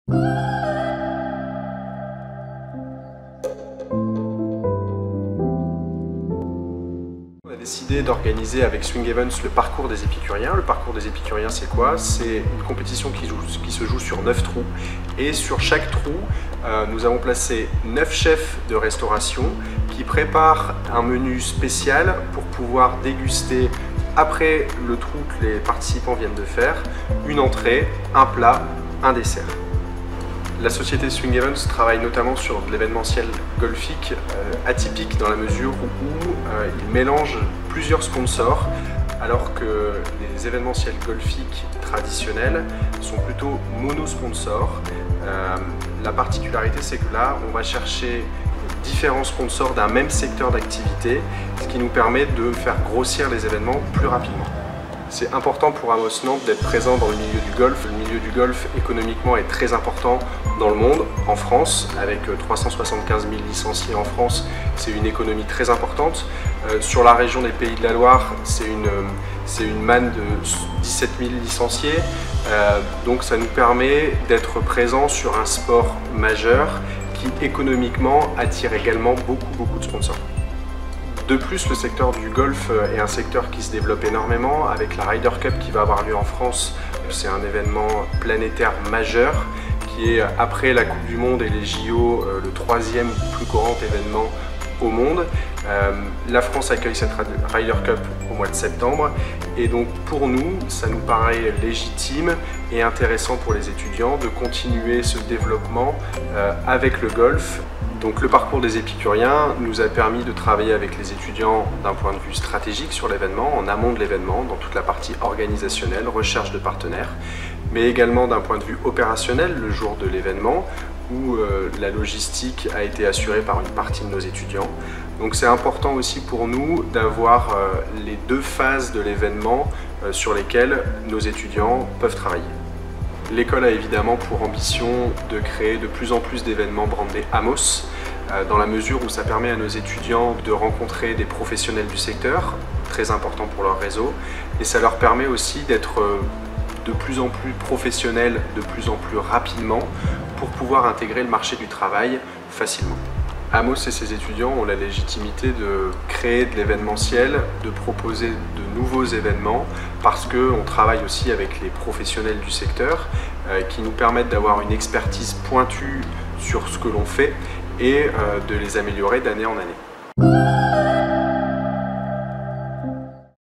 On a décidé d'organiser avec Swing Events le parcours des épicuriens. Le parcours des épicuriens, c'est quoi? C'est une compétition qui se joue sur 9 trous. Et sur chaque trou, nous avons placé 9 chefs de restauration qui préparent un menu spécial pour pouvoir déguster, après le trou que les participants viennent de faire, une entrée, un plat, un dessert. La société Swing Events travaille notamment sur de l'événementiel golfique atypique dans la mesure où il mélange plusieurs sponsors alors que les événementiels golfiques traditionnels sont plutôt monosponsors. La particularité, c'est que là, on va chercher différents sponsors d'un même secteur d'activité, ce qui nous permet de faire grossir les événements plus rapidement. C'est important pour Amos Nantes d'être présent dans le milieu du golf. Le milieu du golf économiquement est très important dans le monde, en France, avec 375 000 licenciés en France, c'est une économie très importante. Sur la région des Pays de la Loire, c'est une manne de 17 000 licenciés, donc ça nous permet d'être présent sur un sport majeur qui économiquement attire également beaucoup de sponsors. De plus, le secteur du golf est un secteur qui se développe énormément avec la Ryder Cup qui va avoir lieu en France. C'est un événement planétaire majeur qui est, après la Coupe du Monde et les JO, le 3e plus grand événement au monde. La France accueille cette Ryder Cup au mois de septembre et donc pour nous, ça nous paraît légitime et intéressant pour les étudiants de continuer ce développement avec le golf. Donc le parcours des épicuriens nous a permis de travailler avec les étudiants d'un point de vue stratégique sur l'événement, en amont de l'événement, dans toute la partie organisationnelle, recherche de partenaires, mais également d'un point de vue opérationnel le jour de l'événement, où la logistique a été assurée par une partie de nos étudiants. Donc c'est important aussi pour nous d'avoir les deux phases de l'événement sur lesquelles nos étudiants peuvent travailler. L'école a évidemment pour ambition de créer de plus en plus d'événements brandés Amos, dans la mesure où ça permet à nos étudiants de rencontrer des professionnels du secteur, très importants pour leur réseau, et ça leur permet aussi d'être de plus en plus professionnels, de plus en plus rapidement, pour pouvoir intégrer le marché du travail facilement. Amos et ses étudiants ont la légitimité de créer de l'événementiel, de proposer de nouveaux événements parce qu'on travaille aussi avec les professionnels du secteur qui nous permettent d'avoir une expertise pointue sur ce que l'on fait et de les améliorer d'année en année.